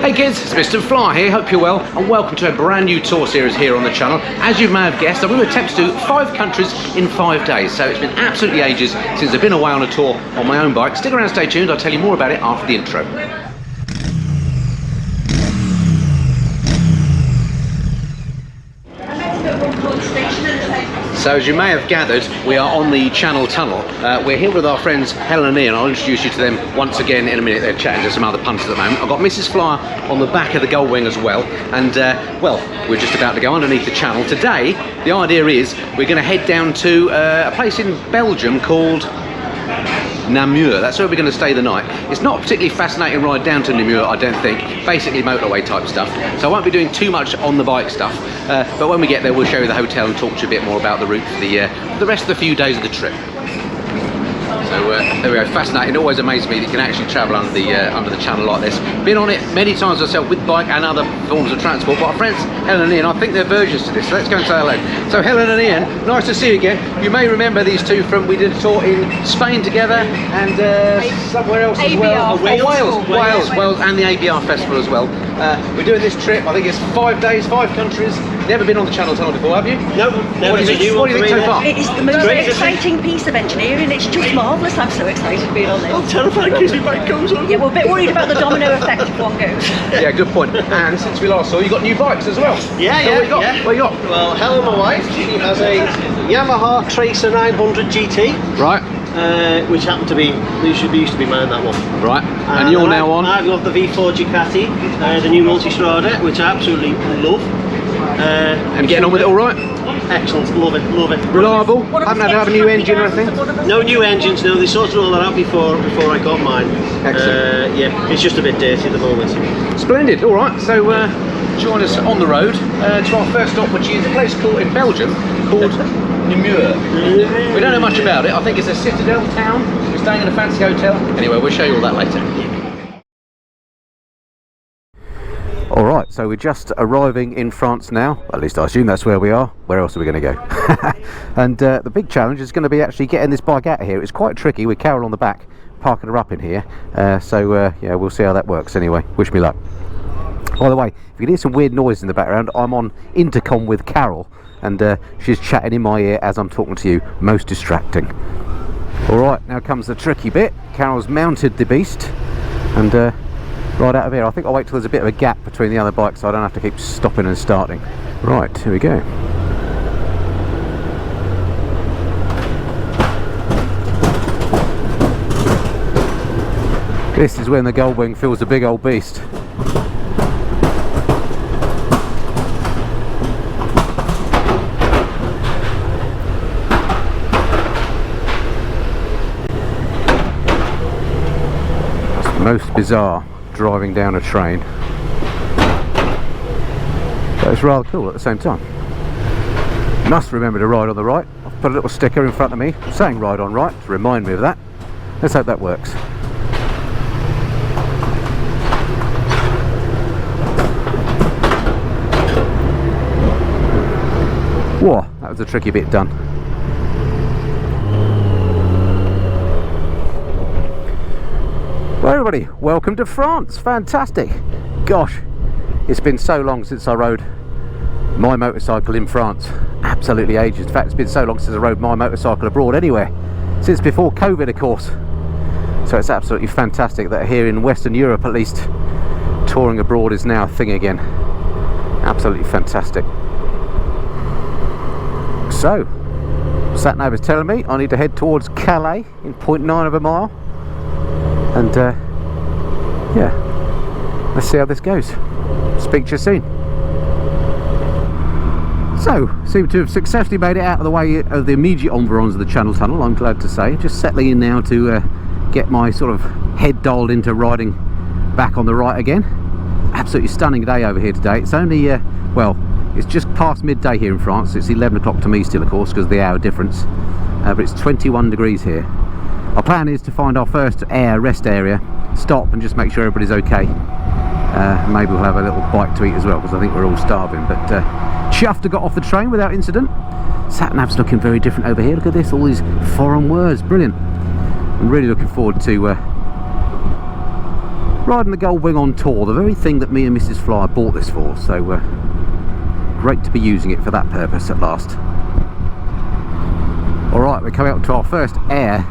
Hey kids, it's Mr. Fly here, hope you're well and welcome to a brand new tour series here on the channel. As you may have guessed, I'm going to attempt to do 5 countries in 5 days, so it's been absolutely ages since I've been away on a tour on my own bike. Stick around, stay tuned, I'll tell you more about it after the intro. So as you may have gathered, we are on the Channel Tunnel. We're here with our friends Helen and Ian. I'll introduce you to them once again in a minute. They're chatting to some other punters at the moment. I've got Mrs. Flyer on the back of the Goldwing as well. And well, we're just about to go underneath the channel. Today, the idea is we're going to head down to a place in Belgium called Namur. That's where we're going to stay the night. It's not a particularly fascinating ride down to Namur, I don't think. Basically motorway type stuff. So I won't be doing too much on the bike stuff. But when we get there, we'll show you the hotel and talk to you a bit more about the route for the rest of the few days of the trip. So there we go, fascinating. It always amazes me that you can actually travel under the channel like this. Been on it many times myself with bike and other forms of transport, but our friends Helen and Ian, I think they're versions to this, so let's go and say hello. So Helen and Ian, nice to see you again. You may remember these two from, we did a tour in Spain together and somewhere else as well. Wales, and the ABR festival as well. We're doing this trip, I think it's 5 days, 5 countries. Never been on the Channel Tunnel before, have you? No, never. What do you think so far? It is the most exciting piece of engineering. It's just marvellous. I'm so excited being on this. I'm terrified because my bike goes on. Yeah, we're a bit worried about the domino effect if one goes. Yeah, good point. And since we last saw you, got new bikes as well. Yeah, so what you got? Well, Helen, my wife, she has a Yamaha Tracer 900 GT. Right. Which happened to be, used to be mine, that one. Right. And you're now on? I've got the V4 Ducati, the new Multistrada, which I absolutely love. And getting on with it all right? Excellent, love it. Reliable? Haven't had to have a new engine or anything? No new engines, no, they sorted all that out before I got mine. Excellent. Yeah, it's just a bit dirty at the moment. Splendid, alright, so join us on the road to our first stop, which is a place called, in Belgium, called Namur. We don't know much about it, I think it's a citadel town, we're staying in a fancy hotel. Anyway, we'll show you all that later. Alright, so we're just arriving in France now, at least I assume that's where we are. Where else are we going to go? And the big challenge is going to be actually getting this bike out of here. It's quite tricky with Carol on the back, parking her up in here. Yeah, we'll see how that works anyway. Wish me luck. By the way, if you can hear some weird noise in the background, I'm on intercom with Carol and she's chatting in my ear as I'm talking to you. Most distracting. Alright, now comes the tricky bit. Carol's mounted the beast and right out of here. I think I'll wait till there's a bit of a gap between the other bikes so I don't have to keep stopping and starting. Right, here we go. This is when the Goldwing feels a big old beast. That's most bizarre. Driving down a train, but it's rather cool at the same time. Must remember to ride on the right. I've put a little sticker in front of me saying ride on right to remind me of that. Let's hope that works. Whoa, that was a tricky bit done. Well everybody, welcome to France, fantastic. Gosh, it's been so long since I rode my motorcycle in France, absolutely ages. In fact, it's been so long since I rode my motorcycle abroad anywhere, since before COVID of course. So it's absolutely fantastic that here in Western Europe at least, touring abroad is now a thing again. Absolutely fantastic. So, sat-nav is telling me I need to head towards Calais in 0.9 of a mile. And yeah, let's see how this goes. Speak to you soon. So, seem to have successfully made it out of the way of the immediate environs of the Channel Tunnel, I'm glad to say. Just settling in now to get my sort of head dialed into riding back on the right again. Absolutely stunning day over here today. It's only, well, it's just past midday here in France. It's 11 o'clock to me still, of course, because of the hour difference. But it's 21 degrees here. Our plan is to find our first rest area, stop and just make sure everybody's okay. Maybe we'll have a little bite to eat as well because I think we're all starving. But chuffed to got off the train without incident. Sat-nav's looking very different over here. Look at this, all these foreign words, brilliant. I'm really looking forward to Riding the Goldwing on tour, the very thing that me and Mrs. Fly bought this for, so great to be using it for that purpose at last. Alright, we're coming up to our first aire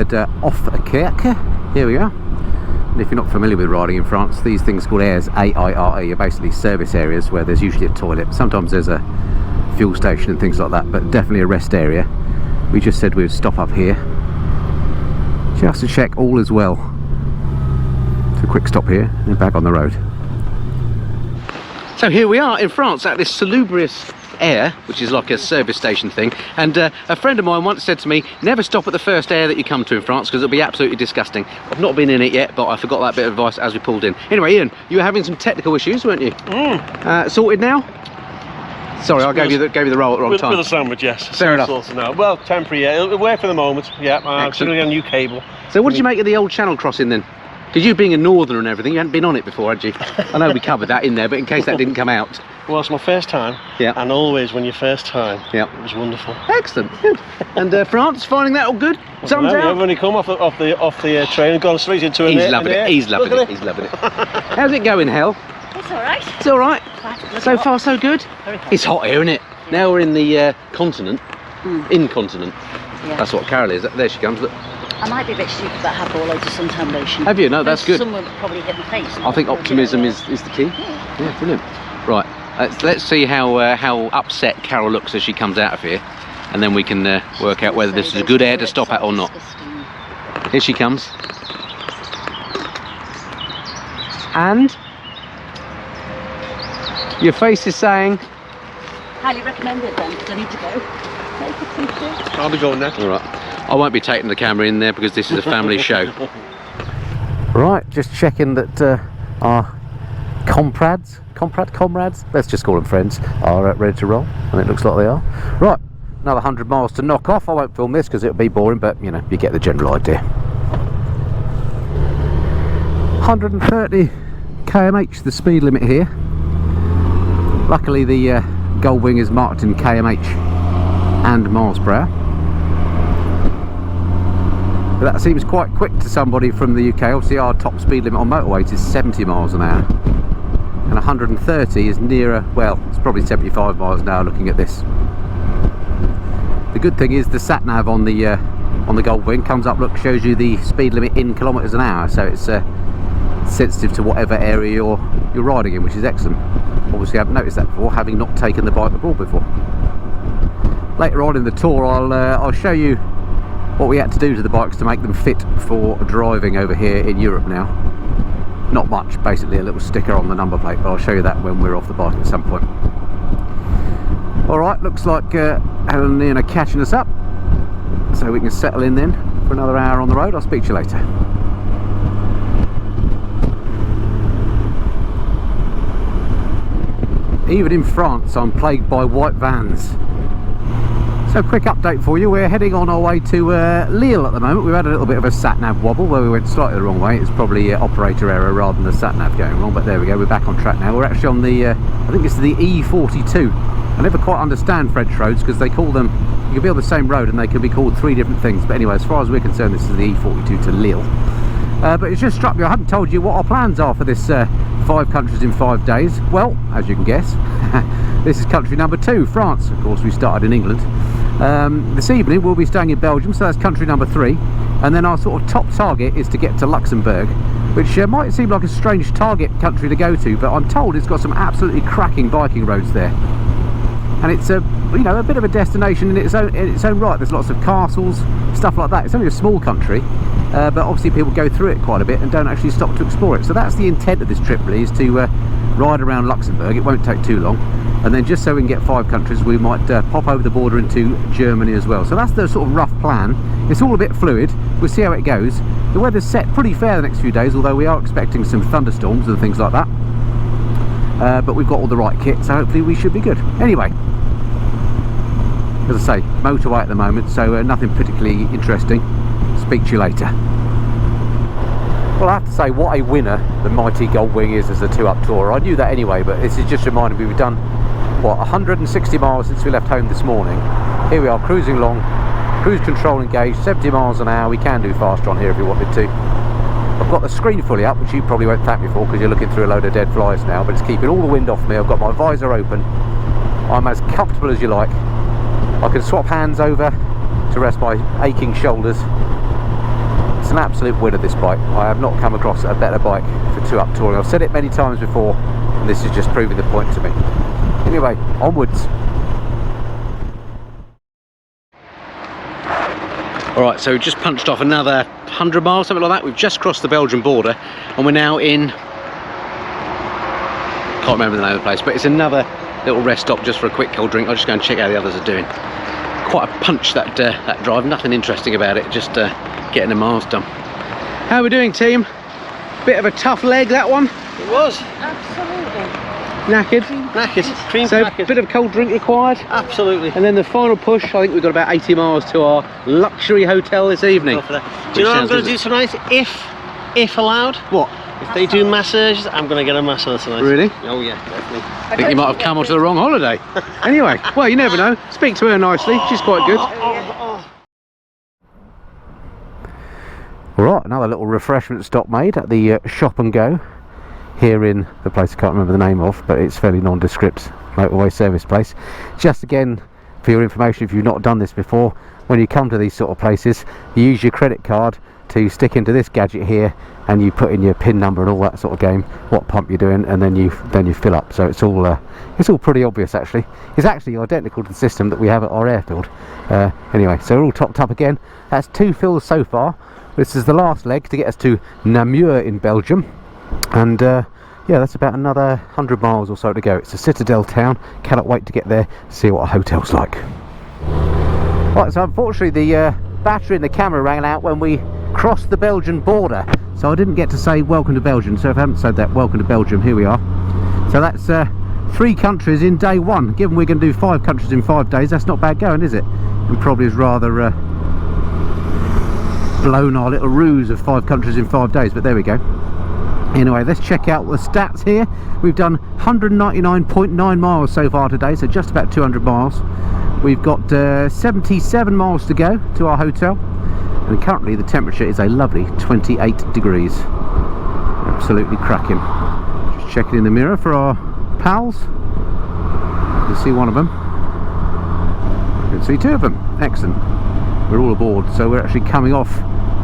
de Offkerke. Here we are. And if you're not familiar with riding in France, these things called aires, A-I-R-E, are basically service areas where there's usually a toilet. Sometimes there's a fuel station and things like that, but definitely a rest area. We just said we would stop up here just to check all is well. So a quick stop here and then back on the road. So here we are in France at this salubrious aire, which is like a service station thing, and a friend of mine once said to me, never stop at the first aire that you come to in France because it'll be absolutely disgusting. I've not been in it yet, but I forgot that bit of advice as we pulled in. Anyway, Ian, you were having some technical issues, weren't you? Sorted now? Sorry, I gave you the roll at the wrong time. With a sandwich, yes. Fair enough. Now. Well, temporary, yeah. It'll work for the moment. Yeah, I'm still getting a new cable. So what did you make of the old channel crossing then? Because you being a northerner and everything, you hadn't been on it before, had you? I know we covered that in there, but in case that didn't come out. Well, it's my first time. Yeah. And always when your first time. Yeah. It was wonderful. Excellent, good. And France, finding that all good? Thumbs out? I've only come off the train and gone straight into He's loving it, he's loving it, he's loving it. How's it going, Hel? It's alright. It's alright. So far, so good. Very hot. It's hot here, isn't it? Now we're in the continent. Incontinent. Yeah. That's what Carol is. There she comes. Look. I might be a bit stupid, but I have bought loads of suntan lotion. Have you? No, that's good. Someone would probably hit my face. I think optimism is the key. Yeah, brilliant. Right, let's see how upset Carol looks as she comes out of here, and then we can work out whether this is a good air to stop at or not. Here she comes. And your face is saying Highly recommended then, because I need to go. I'll be going next. all right. I won't be taking the camera in there because this is a family show. Right, just checking that our comrades, let's just call them friends, are ready to roll, and it looks like they are. Right, another 100 miles to knock off. I won't film this because it'll be boring, but you know, you get the general idea. 130 km/h the speed limit here. Luckily the Goldwing is marked in km/h and miles per hour. But that seems quite quick to somebody from the UK. Obviously our top speed limit on motorways is 70 miles an hour. And 130 is nearer, well, it's probably 75 miles an hour looking at this. The good thing is the sat-nav on the Goldwing comes up, look, shows you the speed limit in kilometres an hour. So it's sensitive to whatever area you're riding in, which is excellent. Obviously I haven't noticed that before, having not taken the bike abroad before. Later on in the tour I'll show you what we had to do to the bikes to make them fit for driving over here in Europe now. Not much, basically a little sticker on the number plate, but I'll show you that when we're off the bike at some point. Alright, looks like Helen and Ian are catching us up, so we can settle in then for another hour on the road. I'll speak to you later. Even in France I'm plagued by white vans. So quick update for you, we're heading on our way to Lille at the moment. We've had a little bit of a sat-nav wobble where we went slightly the wrong way. It's probably operator error rather than the sat-nav going wrong, but there we go, we're back on track now. We're actually on the, I think it's the E42. I never quite understand French roads because they call them, you can be on the same road and they can be called three different things, but anyway, as far as we're concerned this is the E42 to Lille. But it's just struck me, I haven't told you what our plans are for this 5 countries in 5 days. Well, as you can guess, this is country number 2, France. Of course, we started in England. This evening we'll be staying in Belgium, so that's country number 3. And then our sort of top target is to get to Luxembourg, which might seem like a strange target country to go to, but I'm told it's got some absolutely cracking biking roads there. And it's a bit of a destination in its own right. There's lots of castles, stuff like that. It's only a small country, but obviously people go through it quite a bit and don't actually stop to explore it. So that's the intent of this trip, really, is to ride around Luxembourg. It won't take too long, and then just so we can get 5 countries, we might pop over the border into Germany as well. So that's the sort of rough plan. It's all a bit fluid. We'll see how it goes. The weather's set pretty fair the next few days, although we are expecting some thunderstorms and things like that. But we've got all the right kit, so hopefully we should be good. Anyway, as I say, motorway at the moment, so nothing particularly interesting. Speak to you later. Well, I have to say, what a winner the mighty Goldwing is as a 2-up tour. I knew that anyway, but this is just reminding me we've done, what, 160 miles since we left home this morning. Here we are, cruising along, cruise control engaged, 70 miles an hour. We can do faster on here if we wanted to. I've got the screen fully up, which you probably won't thank me for because you're looking through a load of dead flies now, but it's keeping all the wind off me. I've got my visor open. I'm as comfortable as you like. I can swap hands over to rest my aching shoulders. It's an absolute winner, this bike. I have not come across a better bike for 2-up touring. I've said it many times before, and this is just proving the point to me. Anyway, onwards. Alright, so we've just punched off another 100 miles, something like that. We've just crossed the Belgian border, and we're now in... can't remember the name of the place, but it's another little rest stop just for a quick cold drink. I'll just go and check how the others are doing. Quite a punch, that drive. Nothing interesting about it, just getting the miles done. How are we doing, team? Bit of a tough leg, that one. It was. Absolutely. Knackered. Cream So knackered. bit of cold drink required. Absolutely. And then the final push, I think we've got about 80 miles to our luxury hotel this evening. Go for that. Do you know what I'm going to do tonight? If allowed? What? If they do massages, I'm going to get a massage tonight. Really? Oh yeah, definitely. I think you might have come onto the wrong holiday. Anyway, well, you never know. Speak to her nicely. She's quite good. Right, another little refreshment stop made at the Shop and Go here in the place I can't remember the name of, but it's fairly nondescript motorway service place. Just again, for your information, if you've not done this before, when you come to these sort of places, you use your credit card to stick into this gadget here, and you put in your PIN number and all that sort of game, what pump you're doing, and then you fill up. So it's all pretty obvious actually. It's actually identical to the system that we have at our airfield. Anyway, so we're all topped up again. That's 2 fills so far. This is the last leg to get us to Namur in Belgium, and yeah, that's about another 100 miles or so to go. It's a citadel town. Cannot wait to get there, see what a hotel's like. Right, so unfortunately the battery in the camera ran out when we crossed the Belgian border, so I didn't get to say welcome to Belgium. So if I haven't said that, welcome to Belgium, here we are. So that's 3 countries in day 1. Given we're going to do 5 countries in 5 days, that's not bad going, is it? And probably is rather blown our little ruse of 5 countries in 5 days, but there we go. Anyway, let's check out the stats here. We've done 199.9 miles so far today, so just about 200 miles. We've got 77 miles to go to our hotel, and currently the temperature is a lovely 28 degrees. Absolutely cracking. Just checking in the mirror for our pals. You can see one of them. You can see 2 of them. Excellent. We're all aboard, so we're actually coming off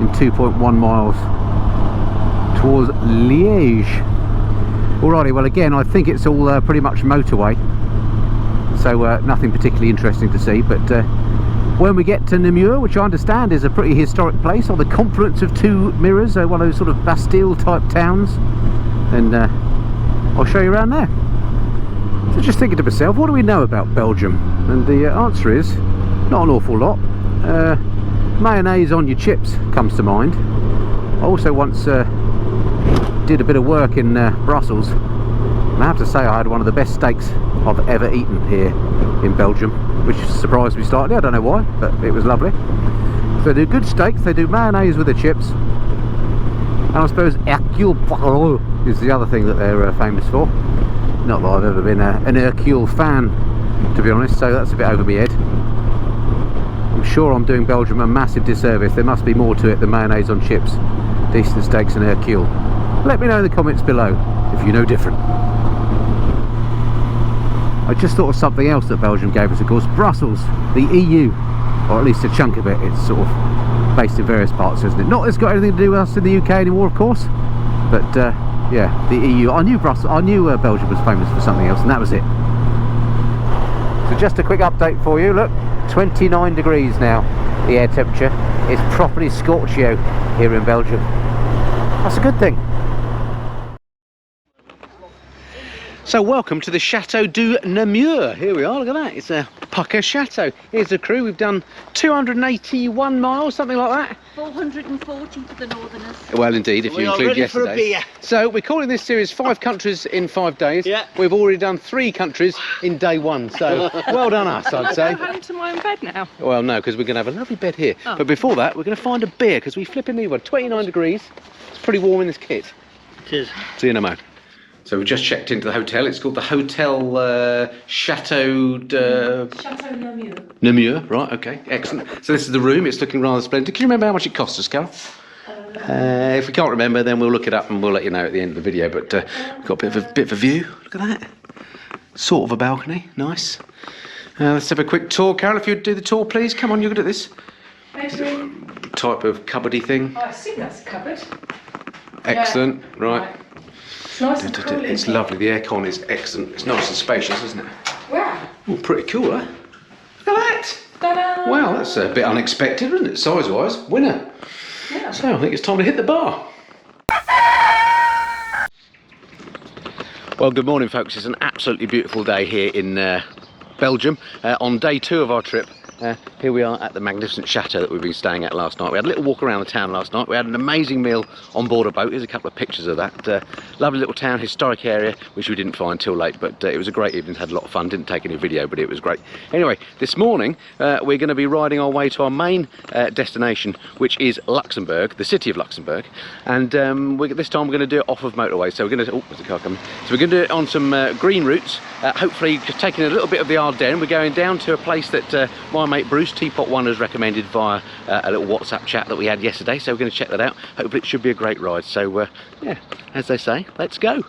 in 2.1 miles towards Liège. Alrighty, well again, I think it's all pretty much motorway, so nothing particularly interesting to see, but when we get to Namur, which I understand is a pretty historic place on the confluence of 2 mirrors, one of those sort of Bastille type towns, and I'll show you around there. So just thinking to myself, what do we know about Belgium? And the answer is not an awful lot. Mayonnaise on your chips comes to mind. I also once did a bit of work in Brussels, and I have to say I had one of the best steaks I've ever eaten here in Belgium, which surprised me slightly. I don't know why, but it was lovely. So they do good steaks, they do mayonnaise with the chips, and I suppose Hercule Poirot is the other thing that they're famous for. Not that I've ever been an Hercule fan, to be honest, so that's a bit over my head. I'm sure I'm doing Belgium a massive disservice. There must be more to it than mayonnaise on chips, decent steaks and Hercule. Let me know in the comments below if you know different. I just thought of something else that Belgium gave us, of course. Brussels, the EU, or at least a chunk of it. It's sort of based in various parts, isn't it? Not that it's got anything to do with us in the UK anymore, of course, but yeah, the EU. I knew Belgium was famous for something else, and that was it. So just a quick update for you. Look, 29 degrees now, the air temperature. It's properly scorchio here in Belgium. That's a good thing. So welcome to the Chateau du Namur. Here we are, look at that. It's a pucker chateau. Here's the crew. We've done 281 miles, something like that. 440 for the northerners. Well, indeed, if you include yesterday. For a beer. So we're calling this series 5 countries in 5 days. Yeah. We've already done 3 countries in day 1. So well done us, I'd say. I'm going home to my own bed now. Well, no, because we're going to have a lovely bed here. Oh. But before that, we're going to find a beer, because we flipping need one. 29 degrees. It's pretty warm in this kit. It is. See you in a moment. So we just checked into the hotel. It's called the Hotel Chateau Namur. Namur, right, okay, excellent. So this is the room. It's looking rather splendid. Can you remember how much it cost us, Carol? If we can't remember, then we'll look it up and we'll let you know at the end of the video. But we've got a bit of a view. Look at that. Sort of a balcony. Nice. Let's have a quick tour. Carol, if you'd do the tour, please. Come on, you're good at this. Type of cupboardy thing. Oh, I think that's a cupboard. Excellent. Yeah. Right. It's nice and cool. It's lovely. The aircon is excellent. It's nice and spacious, isn't it? Wow. Oh, pretty cool, eh? Look at that. Ta-da! Wow, that's a bit unexpected, isn't it? Size-wise, winner. Yeah. So I think it's time to hit the bar. Well, good morning, folks. It's an absolutely beautiful day here in Belgium. On day 2 of our trip, here we are at the magnificent chateau that we've been staying at last night. We had a little walk around the town last night. We had an amazing meal on board a boat. Here's a couple of pictures of that. Lovely little town, historic area, which we didn't find till late, but it was a great evening. Had a lot of fun. Didn't take any video, but it was great. Anyway, this morning we're going to be riding our way to our main destination, which is Luxembourg, the city of Luxembourg. And this time we're going to do it off of motorway. So we're going to, oh, there's a car coming. So we're going to do it on some green routes. Hopefully just taking a little bit of the Ardennes. We're going down to a place that my mate Bruce, Teapot One, has recommended via a little WhatsApp chat that we had yesterday. So we're going to check that out. Hopefully it should be a great ride. So yeah, as they say, let's go.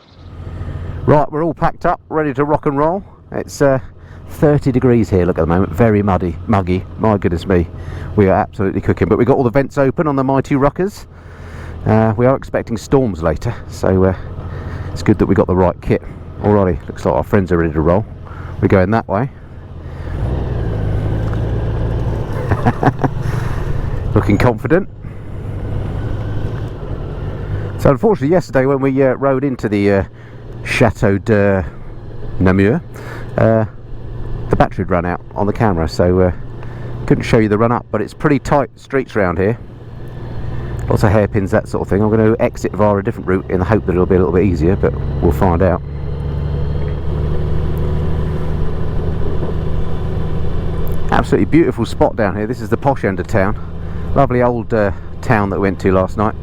Right, we're all packed up, ready to rock and roll. It's 30 degrees here, look at the moment, very muggy, my goodness me. We are absolutely cooking, but we've got all the vents open on the mighty ruckers. We are expecting storms later, so it's good that we got the right kit. Alrighty, looks like our friends are ready to roll. We're going that way. Looking confident. So unfortunately yesterday when we rode into the Chateau de Namur, the battery had run out on the camera, so couldn't show you the run up, but it's pretty tight streets around here. Lots of hairpins, that sort of thing. I'm going to exit via a different route in the hope that it'll be a little bit easier, but we'll find out. Absolutely beautiful spot down here. This is the posh end of town. Lovely old town that we went to last night.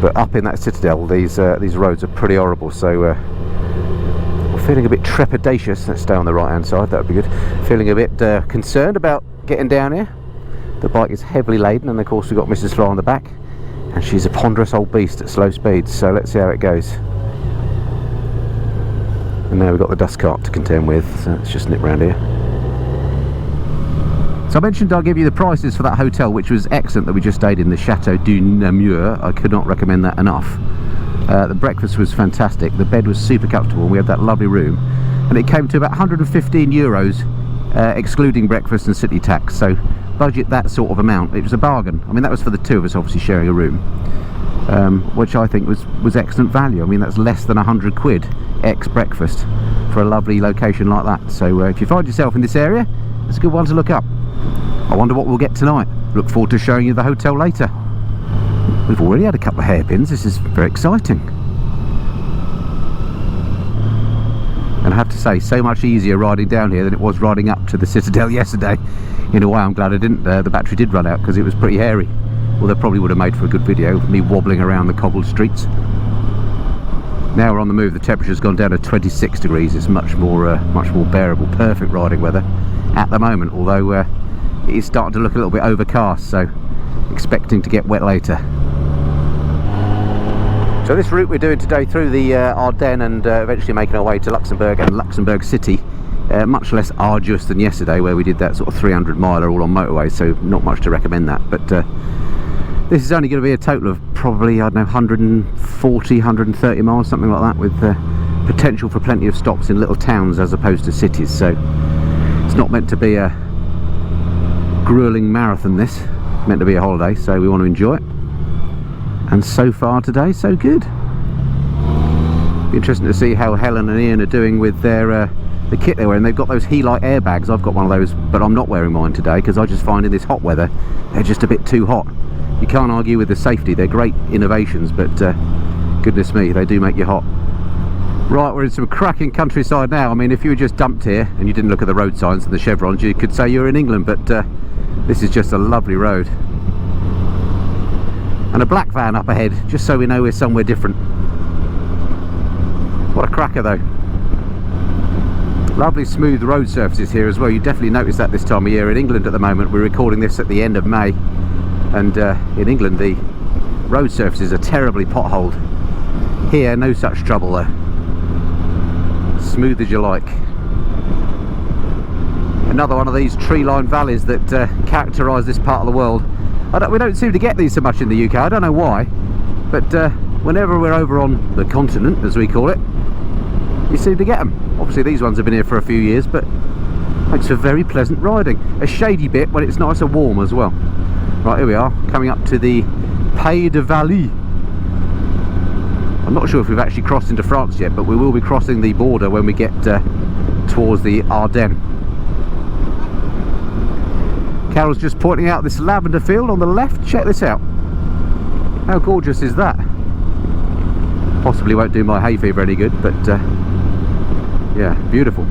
But up in that citadel, these roads are pretty horrible. So we're feeling a bit trepidatious. Let's stay on the right hand side, that would be good. Feeling a bit concerned about getting down here. The bike is heavily laden, and of course we've got Mrs. Fly on the back, and she's a ponderous old beast at slow speeds. So let's see how it goes. And now we've got the dust cart to contend with, so let's just nip round here. So I mentioned I'll give you the prices for that hotel, which was excellent, that we just stayed in, the Chateau du Namur. I could not recommend that enough. The breakfast was fantastic, the bed was super comfortable, we had that lovely room, and it came to about 115 euros excluding breakfast and city tax. So budget that sort of amount, it was a bargain. I mean, that was for the two of us obviously sharing a room, which I think was excellent value. I mean, that's less than 100 quid ex breakfast for a lovely location like that. So if you find yourself in this area, it's a good one to look up. I wonder what we'll get tonight. Look forward to showing you the hotel later. We've already had a couple of hairpins. This is very exciting. And I have to say, so much easier riding down here than it was riding up to the Citadel yesterday. In a way, I'm glad I didn't. The battery did run out because it was pretty hairy. Well, they probably would have made for a good video of me wobbling around the cobbled streets. Now we're on the move. The temperature's gone down to 26 degrees. It's much more bearable. Perfect riding weather at the moment, although it is starting to look a little bit overcast, so expecting to get wet later. So this route we're doing today through the Ardennes and eventually making our way to Luxembourg and Luxembourg City, much less arduous than yesterday where we did that sort of 300 miler all on motorway, so not much to recommend that. But this is only going to be a total of probably, I don't know, 140, 130 miles, something like that, with potential for plenty of stops in little towns as opposed to cities. So it's not meant to be a grueling marathon, this. It's meant to be a holiday, so we want to enjoy it. And so far today, so good. Be interesting to see how Helen and Ian are doing with their the kit they're wearing. They've got those Helite airbags. I've got one of those, but I'm not wearing mine today because I just find in this hot weather they're just a bit too hot. You can't argue with the safety. They're great innovations, but goodness me, they do make you hot. Right, we're in some cracking countryside now. I mean, if you were just dumped here and you didn't look at the road signs and the chevrons, you could say you're in England, but this is just a lovely road. And a black van up ahead, just so we know we're somewhere different. What a cracker though. Lovely smooth road surfaces here as well. You definitely notice that this time of year. In England at the moment, we're recording this at the end of May. And in England the road surfaces are terribly potholed. Here, no such trouble though. Smooth as you like. Another one of these tree-lined valleys that characterise this part of the world. We don't seem to get these so much in the UK, I don't know why, but whenever we're over on the continent, as we call it, you seem to get them. Obviously these ones have been here for a few years, but makes for very pleasant riding. A shady bit when it's nice and warm as well. Right, here we are, coming up to the Pays de Vallée. I'm not sure if we've actually crossed into France yet, but we will be crossing the border when we get towards the Ardennes. Carol's just pointing out this lavender field on the left. Check this out. How gorgeous is that? Possibly won't do my hay fever any good, but yeah, beautiful.